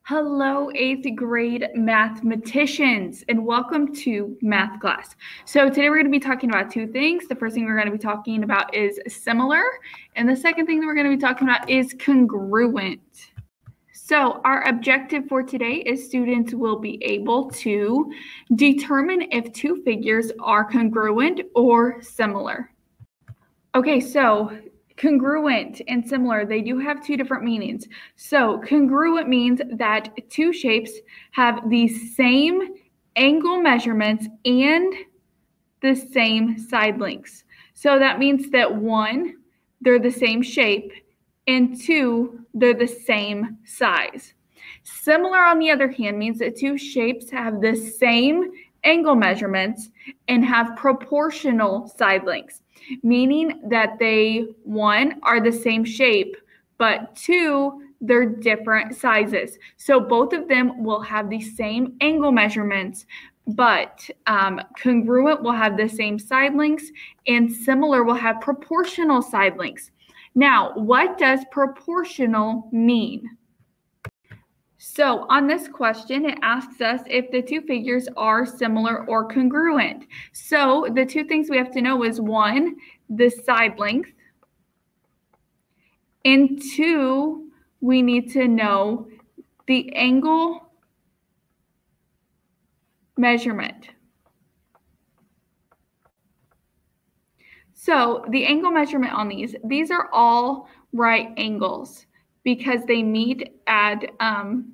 Hello, 8th grade mathematicians, and welcome to math class. So today we're going to be talking about two things. The first thing we're going to be talking about is similar, and the second thing that we're going to be talking about is congruent. So our objective for today is students will be able to determine if two figures are congruent or similar. Okay, so congruent and similar, they do have two different meanings. So congruent means that two shapes have the same angle measurements and the same side lengths. So that means that one, they're the same shape, and two, they're the same size. Similar, on the other hand, means that two shapes have the same angle measurements and have proportional side lengths, meaning that they, one, are the same shape, but two, they're different sizes. So both of them will have the same angle measurements, but congruent will have the same side lengths, and similar will have proportional side lengths. Now, what does proportional mean? So on this question, it asks us if the two figures are similar or congruent. So the two things we have to know is one, the side length, and two, we need to know the angle measurement. So the angle measurement on these are all right angles, because they meet at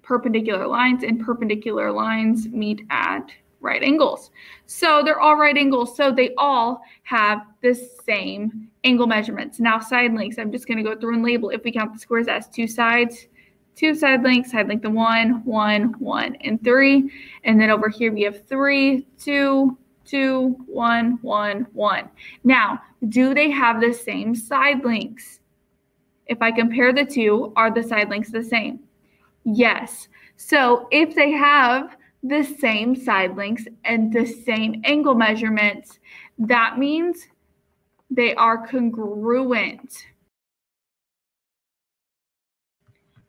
perpendicular lines, and perpendicular lines meet at right angles. So they're all right angles, so they all have the same angle measurements. Now side lengths, I'm just going to go through and label. If we count the squares as two sides, two side lengths of 1, 1, 1, and 3. And then over here we have 3, 2, 2, 1, 1, 1. Now, do they have the same side lengths? If I compare the two, are the side lengths the same? Yes. So if they have the same side lengths and the same angle measurements, that means they are congruent.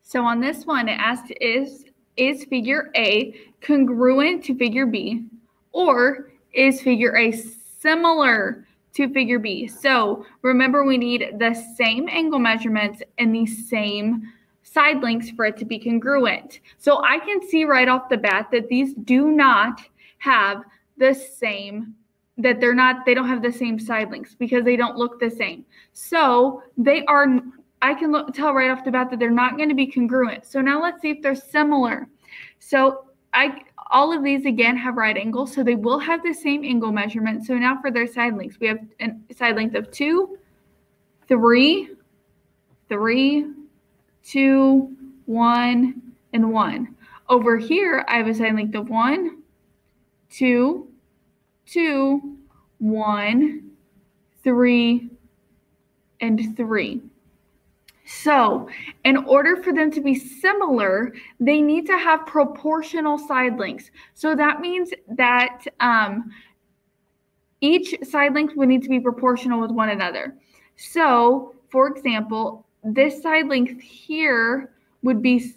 So on this one, it asks, is figure A congruent to figure B, or is figure A similar to figure B? So remember, we need the same angle measurements and the same side lengths for it to be congruent. So I can see right off the bat that these do not have the same, they don't have the same side lengths, because they don't look the same. So I can tell right off the bat that they're not going to be congruent. So now let's see if they're similar. So all of these, again, have right angles, so they will have the same angle measurement. So now for their side lengths, we have a side length of 2, 3, 3, 2, 1, and 1. Over here, I have a side length of 1, 2, 2, 1, 3, and 3. So in order for them to be similar, they need to have proportional side lengths. So that means that each side length would need to be proportional with one another. So, for example, this side length here would be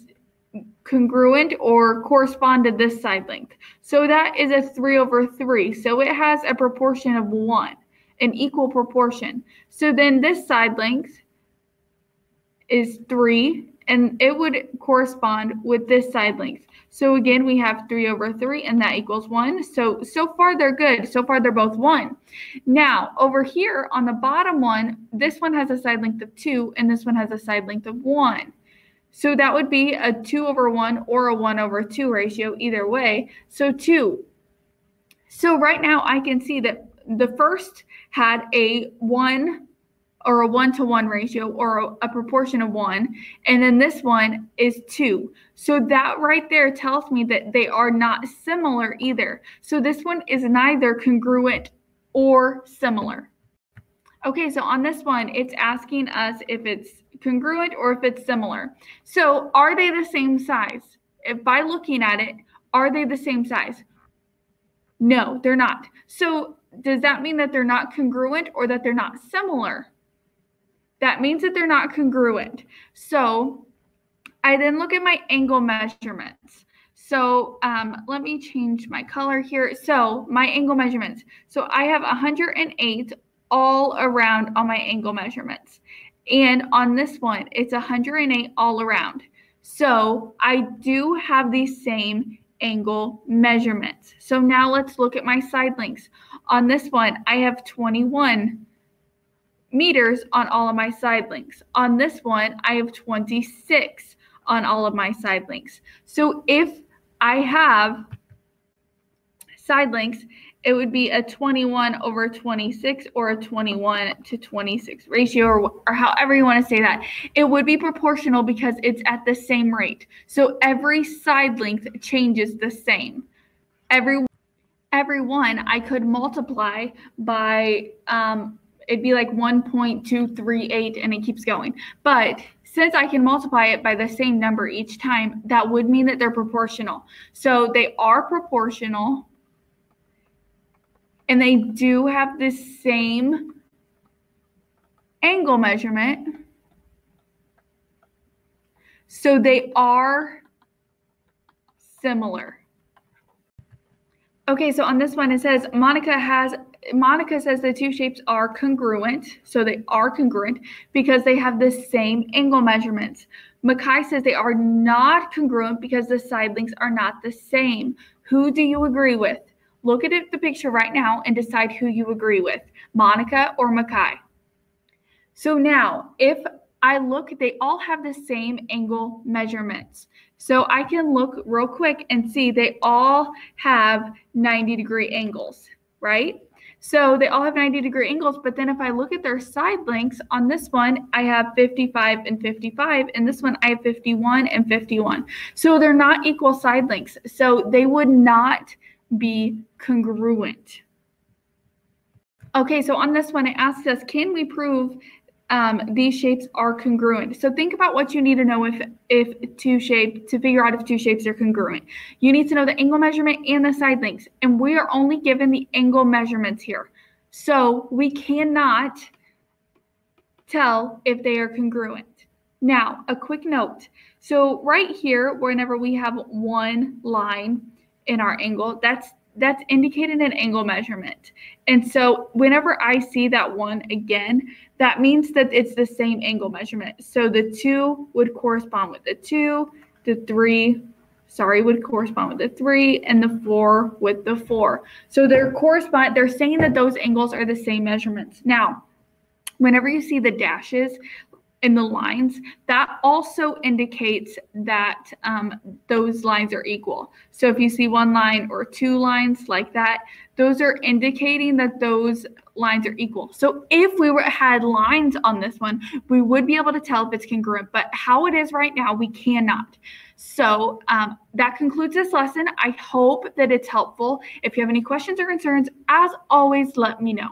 congruent or correspond to this side length. So that is a 3/3. So it has a proportion of 1, an equal proportion. So then this side length is 3, and it would correspond with this side length. So again, we have 3/3, and that equals 1. So far they're good. So far they're both 1. Now over here on the bottom one, this one has a side length of 2, and this one has a side length of 1. So that would be a 2/1 or a 1/2 ratio, either way. So 2. So right now I can see that the first had a 1 or a 1-to-1 ratio, or a proportion of 1, and then this one is 2. So that right there tells me that they are not similar either. So this one is neither congruent or similar. Okay, so on this one, it's asking us if it's congruent or if it's similar. So are they the same size? If by looking at it, are they the same size? No, they're not. So does that mean that they're not congruent or that they're not similar? That means that they're not congruent. So I then look at my angle measurements. So let me change my color here. So my angle measurements. So I have 108 all around on my angle measurements. And on this one, it's 108 all around. So I do have the same angle measurements. So now let's look at my side lengths. On this one, I have 21 meters on all of my side lengths. On this one, I have 26 on all of my side lengths. So if I have side lengths, it would be a 21/26 or a 21:26 ratio, or however you want to say that. It would be proportional because it's at the same rate. So every side length changes the same. Every one I could multiply by, it'd be like 1.238 and it keeps going. But since I can multiply it by the same number each time, that would mean that they're proportional. So they are proportional. And they do have the same angle measurement. So they are similar. Okay, so on this one, it says Monica says the two shapes are congruent. So they are congruent because they have the same angle measurements. Makai says they are not congruent because the side lengths are not the same. Who do you agree with? Look at the picture right now and decide who you agree with, Monica or Makai. So now, if I look, they all have the same angle measurements. So I can look real quick and see they all have 90-degree angles, right? So they all have 90-degree angles, but then if I look at their side lengths, on this one, I have 55 and 55, and this one I have 51 and 51. So they're not equal side lengths. So they would not be congruent. Okay, so on this one, it asks us, can we prove these shapes are congruent? So think about what you need to know if two shapes, to figure out if two shapes are congruent. You need to know the angle measurement and the side lengths, and we are only given the angle measurements here. So we cannot tell if they are congruent. Now, a quick note. So right here, whenever we have one line in our angle, that's indicated an angle measurement. And so whenever I see that one again, that means that it's the same angle measurement. So the 2 would correspond with the 2, the 3, would correspond with the 3, and the 4 with the 4. So they're saying that those angles are the same measurements. Now, whenever you see the dashes in the lines, that also indicates that those lines are equal. So if you see one line or two lines like that, those are indicating that those lines are equal. So if we had lines on this one, we would be able to tell if it's congruent, but how it is right now, we cannot. So that concludes this lesson. I hope that it's helpful. If you have any questions or concerns, as always, let me know.